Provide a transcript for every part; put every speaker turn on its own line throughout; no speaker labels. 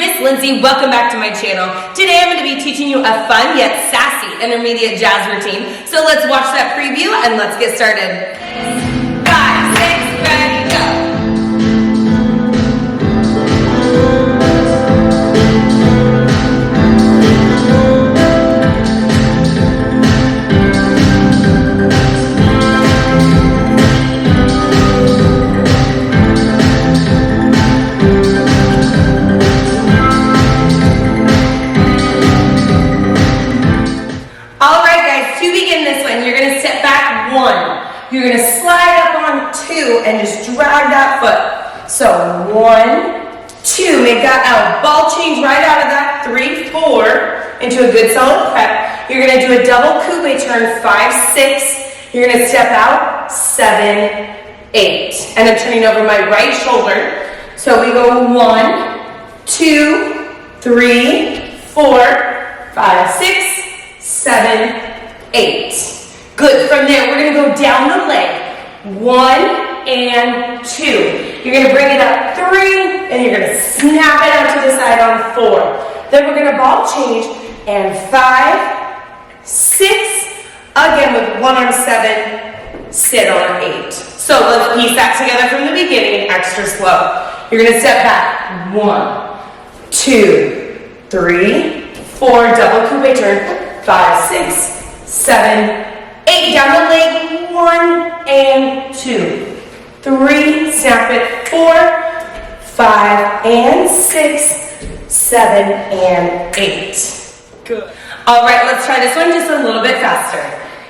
Miss Lindsay. Welcome back to my channel. Today I'm going to be teaching you a fun yet sassy intermediate jazz routine. So let's watch that preview and let's get started. 5, 6, ready, go. You're going to slide up on 2 and just drag that foot. So 1, 2, make that L. Ball change right out of that. 3, 4, into a good solid prep. You're going to do a double coupe turn, 5, 6. You're going to step out, 7, 8. And I'm turning over my right shoulder. So we go 1, 2, 3, 4, 5, 6, 7, 8. Good. From there, we're going to go down the leg. 1 and 2. You're going to bring it up 3, and you're going to snap it out to the side on 4. Then we're going to ball change, and 5, 6. Again with 1 arm 7, sit on 8. So let's piece that together from the beginning, extra slow. You're going to step back. 1, 2, 3, 4. Double coupe turn. 5, 6, 7, 8, down the leg, 1 and 2, 3, snap it, 4, 5 and 6, 7 and 8. Good. All right, let's try this one just a little bit faster.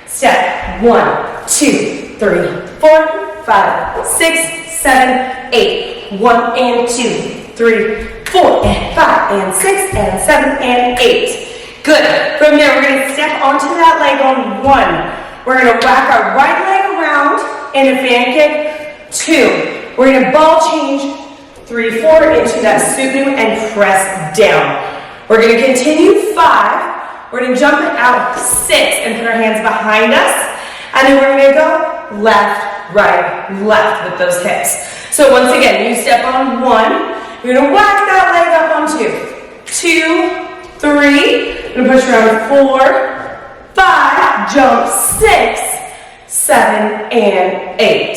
Step 1, 2, 3, 4, 5, 6, 7, 8. 1 and 2, 3, 4 and 5 and 6 and 7 and 8. Good. From there, we're going to step onto that leg on 1. We're going to whack our right leg around in a fan kick. 2. We're going to ball change. 3, 4 into that supinu and press down. We're going to continue 5. We're going to jump it out 6 and put our hands behind us. And then we're going to go left, right, left with those hips. So once again, you step on 1. You're going to whack that leg up on 2. 2, 3. You're going to push around 4. 5, jump 6, 7, and 8.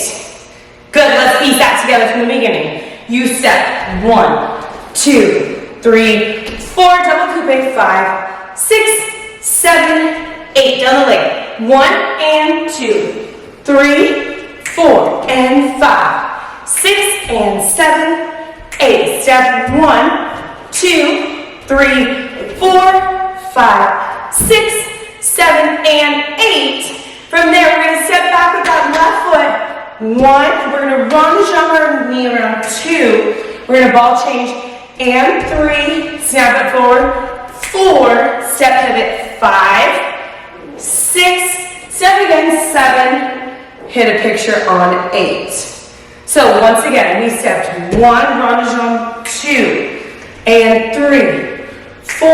Good, let's piece that together from the beginning. You step 1, 2, 3, 4, double coupe, 5, 6, 7, 8. Down the leg. 1 and 2, 3, 4, and 5, 6, and 7, 8. Step 1, 2, 3, 4, 5, 6, 7, and 8. From there, we're going to step back with that left foot. 1, we're going to run, jump our knee around. 2, we're going to ball change. And 3, snap it forward. 4, step pivot. 5, 6, step again. 7, hit a picture on 8. So once again, we stepped 1, run, jump. 2, and 3, 4,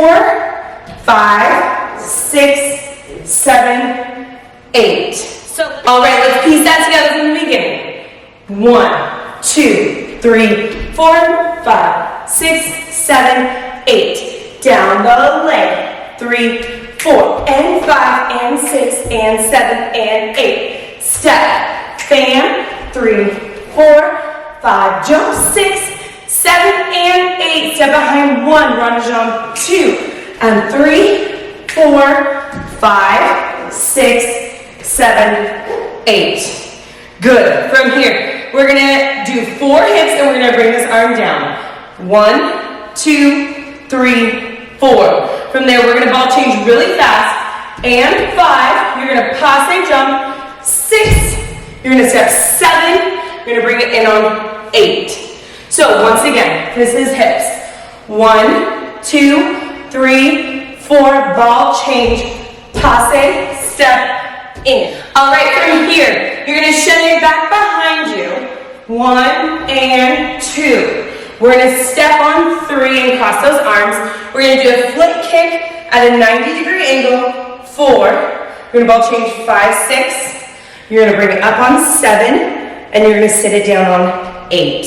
5, 6, 7, 8. So, all right, let's piece that together from the beginning. 1, 2, 3, 4, 5, 6, 7, 8. Down the leg. 3, 4, and 5, and 6, and 7, and 8. Step, fan, 3, 4, 5, jump, 6, 7, and 8. Step behind 1, run, jump, 2, and 3, 4, 5, 6, 7, 8. Good. From here, we're going to do 4 hips and we're going to bring this arm down. 1, 2, 3, 4. From there, we're going to ball change really fast. And 5, you're going to passe jump. 6, you're going to step 7. You're going to bring it in on 8. So once again, this is hips. 1, 2, 3, 4, ball change. Passe, step in. All right, from here, you're going to send it back behind you. 1 and 2. We're going to step on 3 and cross those arms. We're going to do a flip kick at a 90-degree angle. 4. You're going to ball change 5, 6. You're going to bring it up on 7, and you're going to sit it down on 8.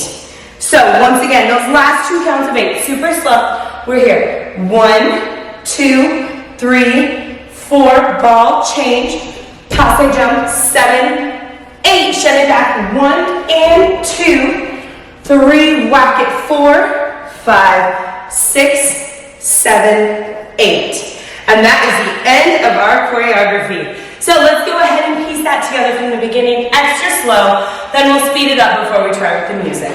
So once again, those last 2 counts of 8, super slow. We're here. 1, 2, 3, 4, ball change, passe jump, 7, 8, send it back, 1 and 2, 3, whack it, 4, 5, 6, 7, 8. And that is the end of our choreography. So let's go ahead and piece that together from the beginning, extra slow, then we'll speed it up before we try with the music.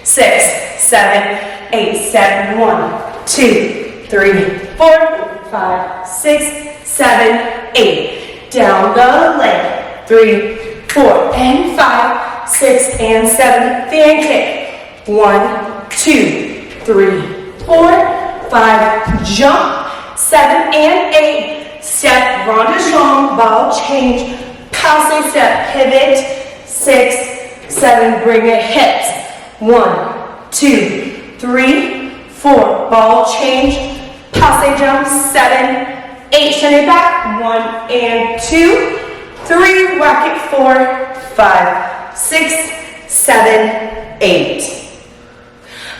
6, 7, 8, step 1, 2, 3, 4, 5, 6, 7, 8. Down the leg, 3, 4, and 5, 6, and 7, fan kick. 1, 2, 3, 4, 5, jump, 7 and 8, step, rondation, ball change, passe step, pivot, 6, 7, bring it, hips, 1, 2, 3, 4, ball change, passe jump, 7, 8, send it back, 1 and 2, 3, whack it, 4, 5, 6, 7, 8.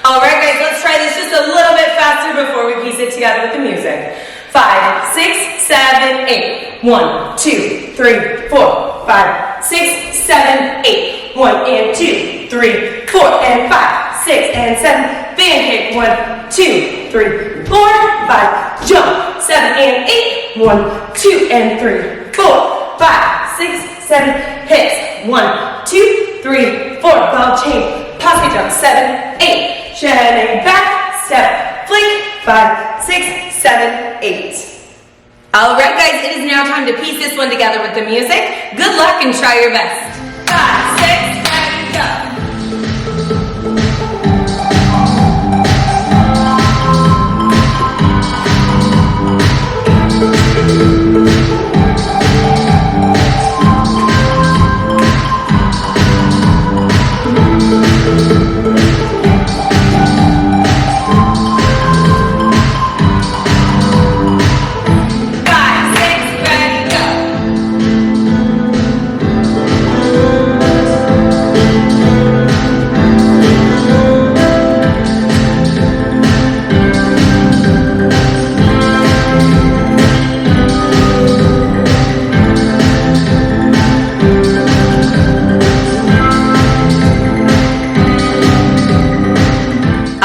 All right, guys, let's try this just a little bit faster before we piece it together with the music. 5, 6, 7, 8. 1, 2, 3, 4, 5, 6, 7, 8. 1 and 2, 3, 4, and 5, 6, and 7. Fan kick. 1, 2, 3, 4, 5. Jump. 7 and 8. 1, 2, and 3, 4, 5, 6, 7. Hips. 1, 2, 3, 4. Ball change. Passe jump. 7, 8. Shining back, step, flick, 5, 6, 7, 8. All right, guys, it is now time to piece this one together with the music. Good luck and try your best. 5, 6, and go.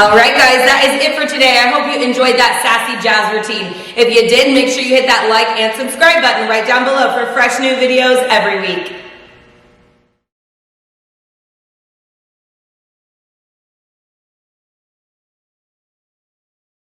All right, guys, that is it for today. I hope you enjoyed that sassy jazz routine. If you did, make sure you hit that like and subscribe button right down below for fresh new videos every week.